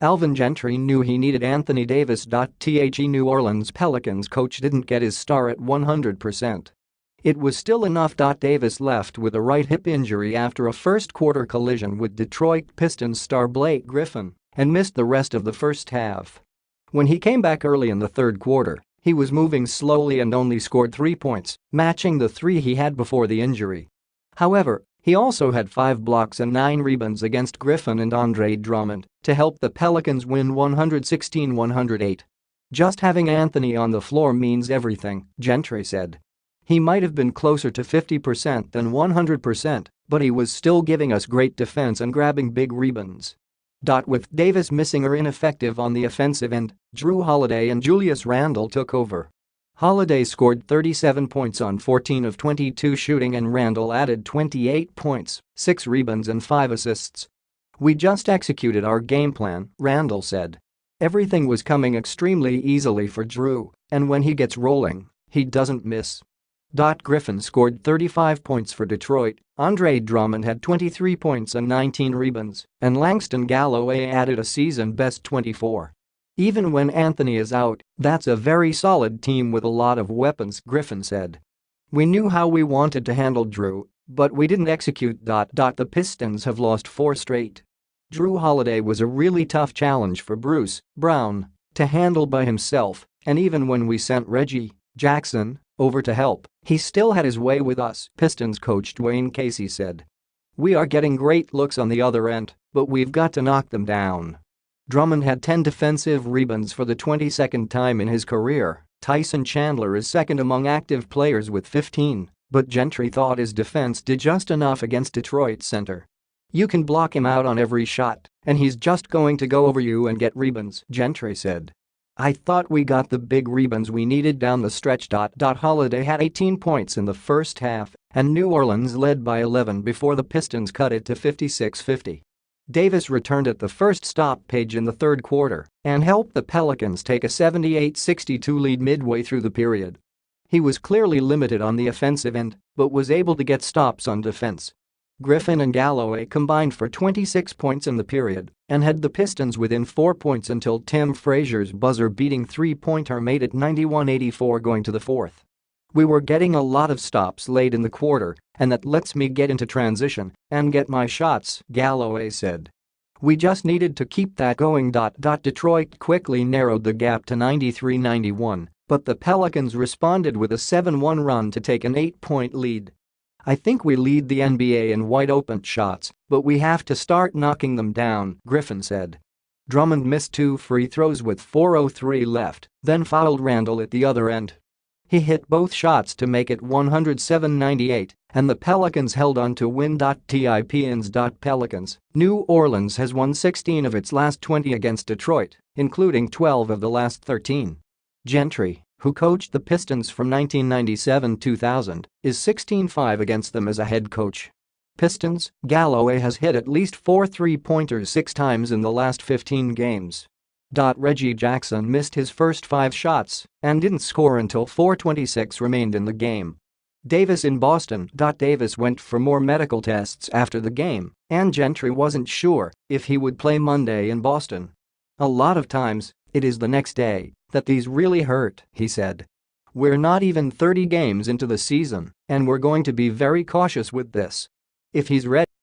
Alvin Gentry knew he needed Anthony Davis. The New Orleans Pelicans coach didn't get his star at 100%. It was still enough. Davis left with a right hip injury after a first-quarter collision with Detroit Pistons star Blake Griffin and missed the rest of the first half. When he came back early in the third quarter, he was moving slowly and only scored 3 points, matching the 3 he had before the injury. However, he also had 5 blocks and 9 rebounds against Griffin and Andre Drummond to help the Pelicans win 116-108. "Just having Anthony on the floor means everything," Gentry said. "He might have been closer to 50% than 100%, but he was still giving us great defense and grabbing big rebounds." With Davis missing or ineffective on the offensive end, Jrue Holiday and Julius Randle took over. Holiday scored 37 points on 14 of 22 shooting and Randle added 28 points, 6 rebounds and 5 assists. "We just executed our game plan," Randle said. "Everything was coming extremely easily for Jrue, and when he gets rolling, he doesn't miss." Griffin scored 35 points for Detroit, Andre Drummond had 23 points and 19 rebounds, and Langston Galloway added a season-best 24. "Even when Anthony is out, that's a very solid team with a lot of weapons," Griffin said. "We knew how we wanted to handle Jrue, but we didn't execute. The Pistons have lost 4 straight. Jrue Holiday was a really tough challenge for Bruce Brown to handle by himself, and even when we sent Reggie Jackson over to help, he still had his way with us," Pistons coach Dwayne Casey said. "We are getting great looks on the other end, but we've got to knock them down." Drummond had 10 defensive rebounds for the 22nd time in his career. Tyson Chandler is second among active players with 15, but Gentry thought his defense did just enough against Detroit's center. "You can block him out on every shot, and he's just going to go over you and get rebounds," Gentry said. "I thought we got the big rebounds we needed down the stretch." Holiday had 18 points in the first half, and New Orleans led by 11 before the Pistons cut it to 56-50. Davis returned at the first stoppage in the third quarter and helped the Pelicans take a 78-62 lead midway through the period. He was clearly limited on the offensive end but was able to get stops on defense. Griffin and Galloway combined for 26 points in the period and had the Pistons within 4 points until Tim Frazier's buzzer-beating three-pointer made it 91-84 going to the fourth. "We were getting a lot of stops late in the quarter, and that lets me get into transition and get my shots," Galloway said. "We just needed to keep that going." Detroit quickly narrowed the gap to 93-91, but the Pelicans responded with a 7-1 run to take an 8-point lead. "I think we lead the NBA in wide-open shots, but we have to start knocking them down," Griffin said. Drummond missed 2 free throws with 4:03 left, then fouled Randle at the other end. He hit both shots to make it 107-98, and the Pelicans held on to win. Tipins. Pelicans. New Orleans has won 16 of its last 20 against Detroit, including 12 of the last 13. Gentry, who coached the Pistons from 1997-2000, is 16-5 against them as a head coach. Pistons, Galloway has hit at least 4 three-pointers 6 times in the last 15 games. Reggie Jackson missed his first 5 shots and didn't score until 4:26 remained in the game. Davis in Boston. Davis went for more medical tests after the game, and Gentry wasn't sure if he would play Monday in Boston. "A lot of times, it is the next day that these really hurt," he said. "We're not even 30 games into the season, and we're going to be very cautious with this. If he's ready